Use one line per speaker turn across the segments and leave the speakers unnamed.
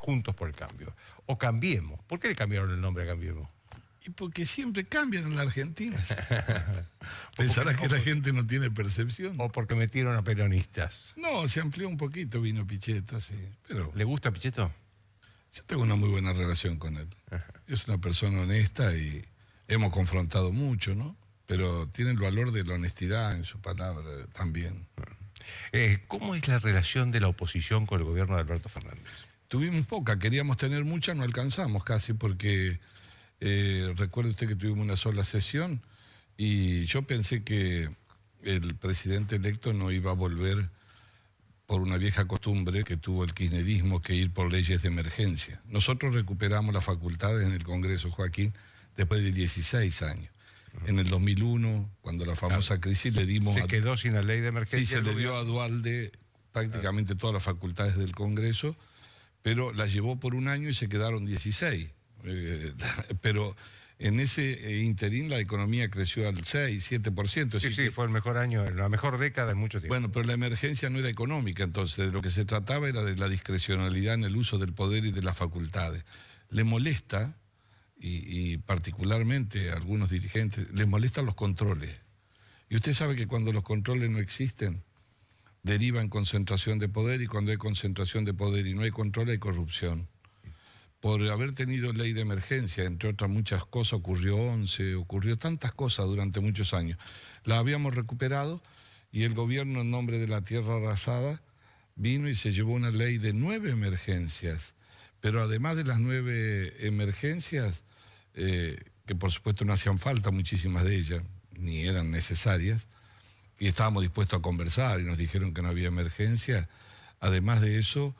Juntos por el Cambio. O Cambiemos. ¿Por qué le cambiaron el nombre a Cambiemos?
Y porque siempre cambian en la Argentina. Pensará que la gente no tiene percepción.
¿O porque metieron a peronistas?
No, se amplió un poquito, vino Pichetto, sí. Pero
¿Le gusta Pichetto?
yo tengo una muy buena relación con él. Es una persona honesta y hemos confrontado mucho, ¿no? Pero tiene el valor de la honestidad en su palabra también.
¿Cómo es la relación de la oposición con el gobierno de Alberto Fernández?
Tuvimos poca, queríamos tener mucha, no alcanzamos casi porque recuerde usted que tuvimos una sola sesión y yo pensé que el presidente electo no iba a volver por una vieja costumbre que tuvo el kirchnerismo, que ir por leyes de emergencia. Nosotros recuperamos las facultades en el Congreso, Joaquín, después de 16 años. En el 2001, cuando la famosa crisis, le dimos...
Se quedó sin la ley de emergencia.
Sí, se le dio a Duhalde prácticamente todas las facultades del Congreso, pero las llevó por un año y se quedaron 16. Pero en ese interín la economía creció al 6, 7%.
Sí, fue el mejor año, la mejor década en mucho tiempo.
Bueno, pero la emergencia no era económica, entonces de lo que se trataba era de la discrecionalidad en el uso del poder y de las facultades. Le molesta, y particularmente a algunos dirigentes, les molestan los controles. Y usted sabe que cuando los controles no existen, deriva en concentración de poder, y cuando hay concentración de poder y no hay control, hay corrupción. Por haber tenido ley de emergencia, entre otras muchas cosas, ocurrió tantas cosas durante muchos años. La habíamos recuperado y el gobierno, en nombre de la tierra arrasada, vino y se llevó una ley de 9 emergencias. Pero además de las 9 emergencias, que por supuesto no hacían falta muchísimas de ellas, ni eran necesarias, y estábamos dispuestos a conversar y nos dijeron que no había emergencia, además de eso,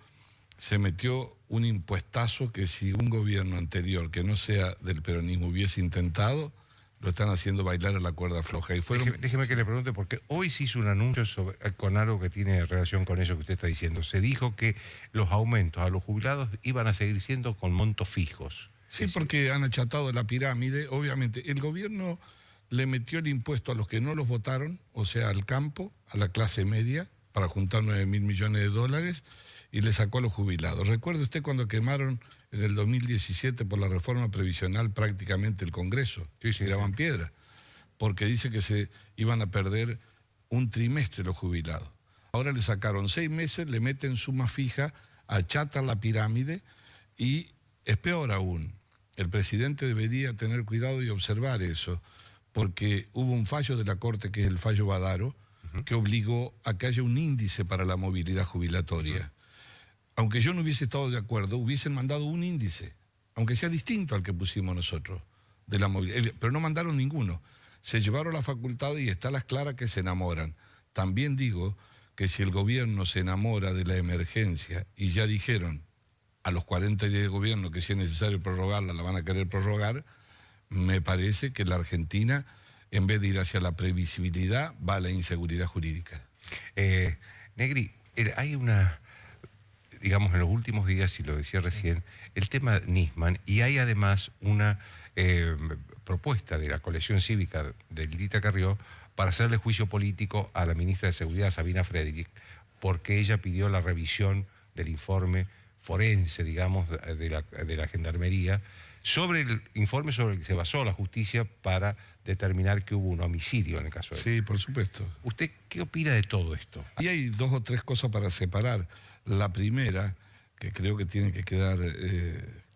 se metió un impuestazo que si un gobierno anterior, que no sea del peronismo, hubiese intentado, lo están haciendo bailar a la cuerda floja. Y
Déjeme que le pregunte, porque hoy se hizo un anuncio con algo que tiene relación con eso que usted está diciendo. Se dijo que los aumentos a los jubilados iban a seguir siendo con montos fijos.
Sí, porque han achatado la pirámide. Obviamente, el gobierno le metió el impuesto a los que no los votaron, o sea, al campo, a la clase media, para juntar 9.000 millones de dólares, y le sacó a los jubilados. ¿Recuerda usted cuando quemaron en el 2017 por la reforma previsional prácticamente el Congreso?
Sí.
Tiraban piedra, porque dice que se iban a perder un trimestre los jubilados. Ahora le sacaron 6 meses, le meten suma fija, achatan la pirámide, y es peor aún. El presidente debería tener cuidado y observar eso, porque hubo un fallo de la Corte, que es el fallo Badaro, que obligó a que haya un índice para la movilidad jubilatoria. Aunque yo no hubiese estado de acuerdo, hubiesen mandado un índice, aunque sea distinto al que pusimos nosotros, de la movilidad, pero no mandaron ninguno. Se llevaron la facultad y está a las claras que se enamoran. También digo que si el gobierno se enamora de la emergencia, y ya dijeron a los 40 días de gobierno que si es necesario prorrogarla, la van a querer prorrogar, me parece que la Argentina, en vez de ir hacia la previsibilidad, va a la inseguridad jurídica.
Negri, hay una... digamos, en los últimos días, y lo decía recién, el tema Nisman, y hay además una propuesta de la coalición cívica de Lilita Carrió para hacerle juicio político a la ministra de Seguridad, Sabina Frederick, porque ella pidió la revisión del informe forense, digamos, de la Gendarmería, sobre el informe sobre el que se basó la justicia para determinar que hubo un homicidio en el caso de él.
Sí, por supuesto.
¿Usted qué opina de todo esto?
Y hay 2 o 3 cosas para separar. La primera, que creo que tiene que quedar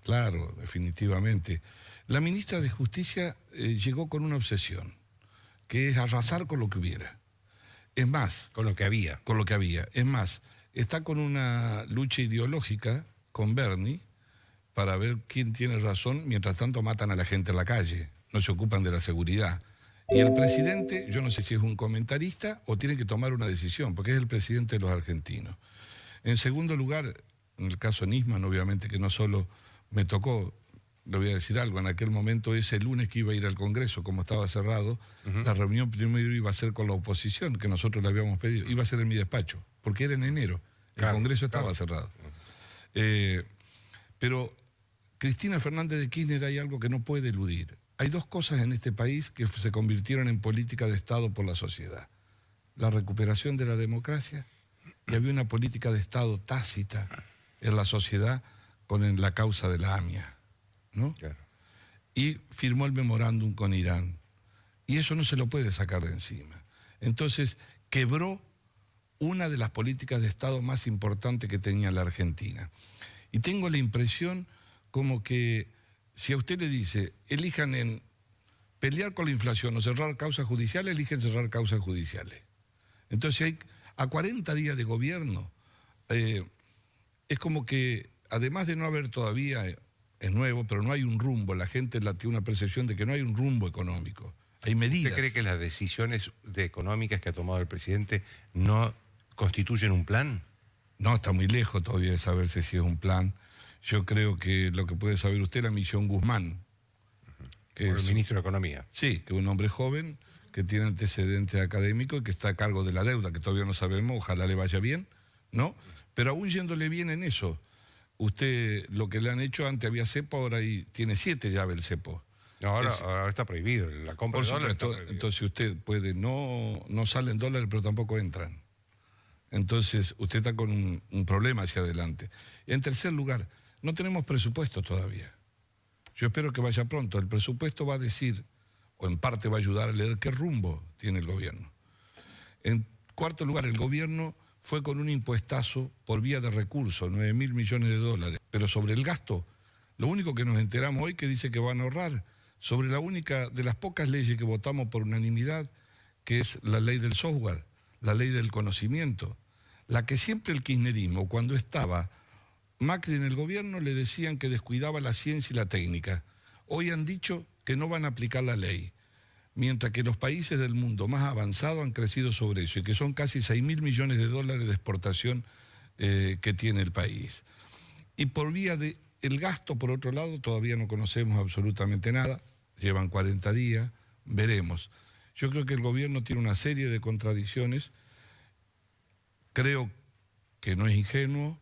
claro, definitivamente. La ministra de Justicia llegó con una obsesión, que es arrasar con lo que hubiera. Es más...
Con lo que había.
Con lo que había. Es más, está con una lucha ideológica con Bernie para ver quién tiene razón. Mientras tanto matan a la gente en la calle, no se ocupan de la seguridad. Y el presidente, yo no sé si es un comentarista o tiene que tomar una decisión, porque es el presidente de los argentinos. En segundo lugar, en el caso Nisman, obviamente que no solo me tocó, le voy a decir algo, en aquel momento ese lunes que iba a ir al Congreso, como estaba cerrado, la reunión primero iba a ser con la oposición, que nosotros le habíamos pedido, iba a ser en mi despacho, porque era en enero, el Congreso estaba cerrado. Pero Cristina Fernández de Kirchner, hay algo que no puede eludir. Hay 2 cosas en este país que se convirtieron en política de Estado por la sociedad. La recuperación de la democracia, y había una política de Estado tácita en la sociedad con la causa de la AMIA, ¿no?
Claro.
Y firmó el memorándum con Irán. Y eso no se lo puede sacar de encima. Entonces, quebró una de las políticas de Estado más importantes que tenía la Argentina. Y tengo la impresión como que si a usted le dice, elijan en pelear con la inflación o cerrar causas judiciales, eligen cerrar causas judiciales. Entonces, a 40 días de gobierno, es como que, además de no haber todavía, es nuevo, pero no hay un rumbo. La gente tiene una percepción de que no hay un rumbo económico. Hay medidas.
¿Usted cree que las decisiones económicas que ha tomado el presidente no constituyen un plan?
No, está muy lejos todavía de saberse si es un plan. Yo creo que lo que puede saber usted es la misión Guzmán. Que
Por el
es,
ministro de Economía.
Sí, que es un hombre joven, que tiene antecedentes académicos y que está a cargo de la deuda, que todavía no sabemos, ojalá le vaya bien, ¿no? Pero aún yéndole bien en eso, usted lo que le han hecho, antes había cepo, ahora tiene 7 llaves el cepo.
No, ahora está prohibido, la compra
Por
de dólares está
supuesto,
prohibida.
entonces usted puede, no salen dólares, pero tampoco entran. Entonces usted está con un problema hacia adelante. En tercer lugar, no tenemos presupuesto todavía. Yo espero que vaya pronto. El presupuesto va a decir, o en parte va a ayudar a leer qué rumbo tiene el gobierno. En cuarto lugar, el gobierno fue con un impuestazo por vía de recursos, 9.000 millones de dólares. Pero sobre el gasto, lo único que nos enteramos hoy que dice que van a ahorrar sobre la única de las pocas leyes que votamos por unanimidad, que es la ley del software, la ley del conocimiento, la que siempre el kirchnerismo, cuando estaba Macri en el gobierno, le decían que descuidaba la ciencia y la técnica. Hoy han dicho que no van a aplicar la ley, mientras que los países del mundo más avanzados han crecido sobre eso y que son casi 6.000 millones de dólares de exportación que tiene el país. Y por vía del gasto, por otro lado, todavía no conocemos absolutamente nada. Llevan 40 días, veremos. Yo creo que el gobierno tiene una serie de contradicciones. Creo que no es ingenuo,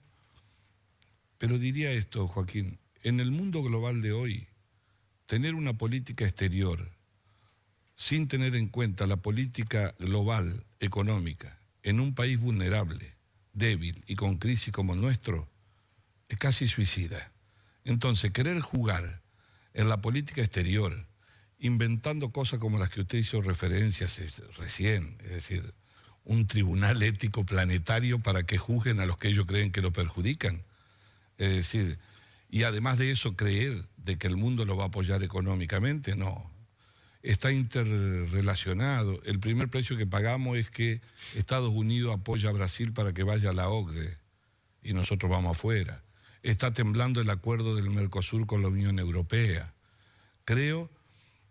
pero diría esto, Joaquín, en el mundo global de hoy, tener una política exterior sin tener en cuenta la política global, económica, en un país vulnerable, débil y con crisis como el nuestro, es casi suicida. Entonces, querer jugar en la política exterior, inventando cosas como las que usted hizo referencias recién, es decir, un tribunal ético planetario para que juzguen a los que ellos creen que lo perjudican. Es decir, y además de eso creer de que el mundo lo va a apoyar económicamente, no. Está interrelacionado. El primer precio que pagamos es que Estados Unidos apoya a Brasil para que vaya a la OCDE y nosotros vamos afuera. Está temblando el acuerdo del Mercosur con la Unión Europea. Creo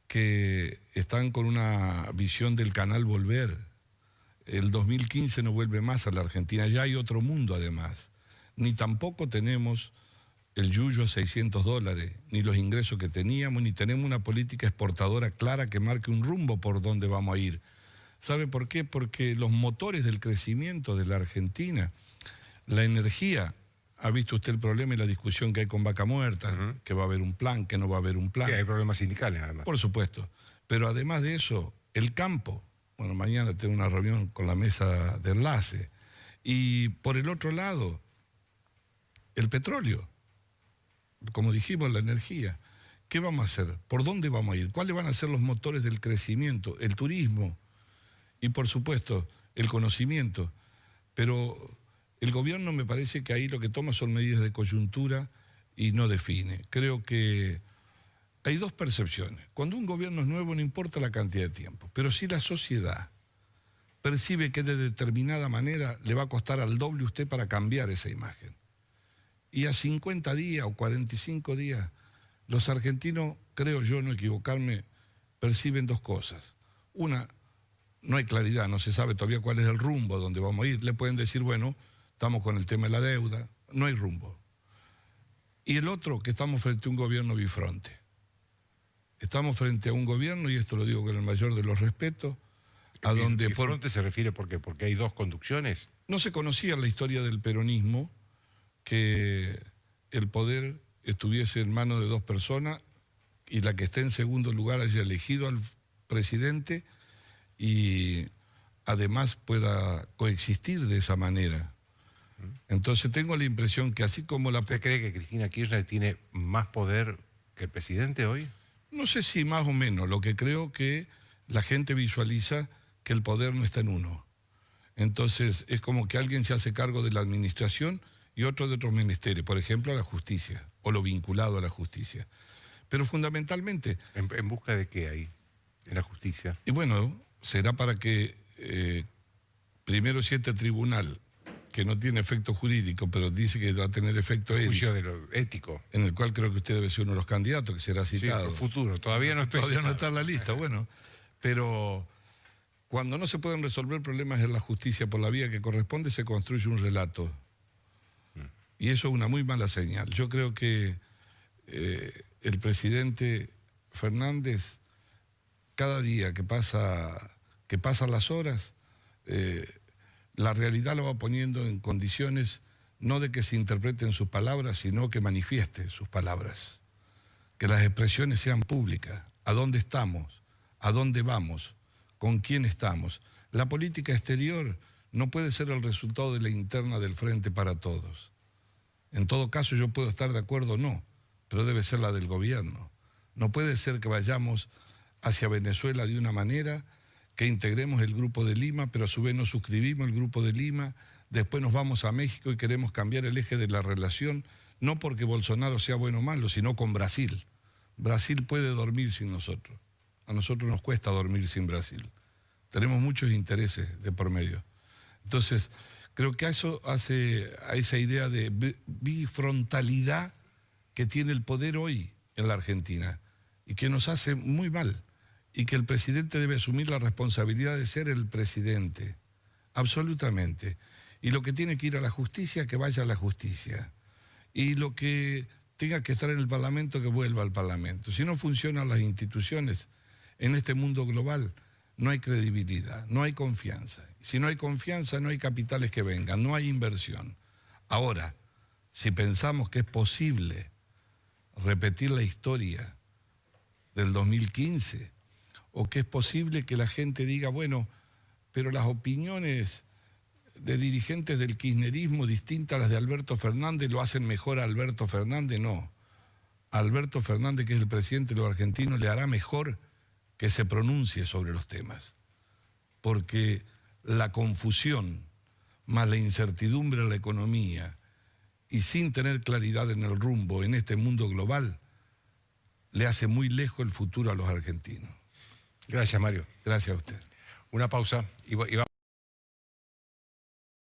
que están con una visión del canal volver. El 2015 no vuelve más a la Argentina, ya hay otro mundo además. Ni tampoco tenemos el yuyo a $600, ni los ingresos que teníamos, ni tenemos una política exportadora clara que marque un rumbo por donde vamos a ir. ¿Sabe por qué? Porque los motores del crecimiento de la Argentina, la energía, ha visto usted el problema y la discusión que hay con Vaca Muerta, que va a haber un plan, que no va a haber un plan.
Que hay problemas sindicales además.
Por supuesto, pero además de eso, el campo. Bueno, mañana tengo una reunión con la mesa de enlace. Y por el otro lado, el petróleo. Como dijimos, la energía. ¿Qué vamos a hacer? ¿Por dónde vamos a ir? ¿Cuáles van a ser los motores del crecimiento? El turismo y, por supuesto, el conocimiento. Pero el gobierno me parece que ahí lo que toma son medidas de coyuntura y no define. Creo que hay dos percepciones. Cuando un gobierno es nuevo no importa la cantidad de tiempo, pero si la sociedad percibe que de determinada manera le va a costar al doble usted para cambiar esa imagen. Y a 50 días o 45 días, los argentinos, creo yo no equivocarme, perciben dos cosas. Una, no hay claridad, no se sabe todavía cuál es el rumbo a donde vamos a ir. Le pueden decir, bueno, estamos con el tema de la deuda, no hay rumbo. Y el otro, que estamos frente a un gobierno bifronte. Estamos frente a un gobierno, y esto lo digo con el mayor de los respetos, a donde...
¿Bifronte se refiere por qué? ¿Porque hay dos conducciones?
No se conocía en la historia del peronismo que el poder estuviese en manos de dos personas y la que esté en segundo lugar haya elegido al presidente y además pueda coexistir de esa manera. Entonces tengo la impresión que así como la...
¿Usted cree que Cristina Kirchner tiene más poder que el presidente hoy?
No sé si más o menos, lo que creo que la gente visualiza que el poder no está en uno. Entonces es como que alguien se hace cargo de la administración y otro de otros menesteres, por ejemplo, la justicia, o lo vinculado a la justicia. Pero fundamentalmente...
¿En busca de qué hay en la justicia?
Y bueno, será para que primero si este tribunal, que no tiene efecto jurídico, pero dice que va a tener efecto ético.
Juicio de lo ético.
En el cual creo que usted debe ser uno de los candidatos, que será citado.
Sí, futuro, todavía no estoy
Todavía no
citado.
está en la lista, bueno. Pero cuando no se pueden resolver problemas en la justicia por la vía que corresponde, se construye un relato. Y eso es una muy mala señal. Yo creo que el presidente Fernández, cada día que pasan las horas, la realidad lo va poniendo en condiciones no de que se interpreten sus palabras, sino que manifieste sus palabras. Que las expresiones sean públicas. ¿A dónde estamos? ¿A dónde vamos? ¿Con quién estamos? La política exterior no puede ser el resultado de la interna del Frente para Todos. En todo caso yo puedo estar de acuerdo o no, pero debe ser la del gobierno. No puede ser que vayamos hacia Venezuela de una manera, que integremos el Grupo de Lima, pero a su vez no suscribimos el Grupo de Lima, después nos vamos a México y queremos cambiar el eje de la relación, no porque Bolsonaro sea bueno o malo, sino con Brasil. Brasil puede dormir sin nosotros. A nosotros nos cuesta dormir sin Brasil. Tenemos muchos intereses de por medio. Entonces, creo que eso hace a esa idea de bifrontalidad que tiene el poder hoy en la Argentina y que nos hace muy mal. Y que el presidente debe asumir la responsabilidad de ser el presidente, absolutamente. Y lo que tiene que ir a la justicia, que vaya a la justicia. Y lo que tenga que estar en el Parlamento, que vuelva al Parlamento. Si no funcionan las instituciones en este mundo global, no hay credibilidad, no hay confianza. Si no hay confianza, no hay capitales que vengan, no hay inversión. Ahora, si pensamos que es posible repetir la historia del 2015, o que es posible que la gente diga, bueno, pero las opiniones de dirigentes del kirchnerismo distintas a las de Alberto Fernández lo hacen mejor a Alberto Fernández, no. A Alberto Fernández, que es el presidente de los argentinos, le hará mejor que se pronuncie sobre los temas. Porque la confusión, más la incertidumbre en la economía, y sin tener claridad en el rumbo en este mundo global, le hace muy lejos el futuro a los argentinos.
Gracias, Mario.
Gracias a usted.
Una pausa y vamos.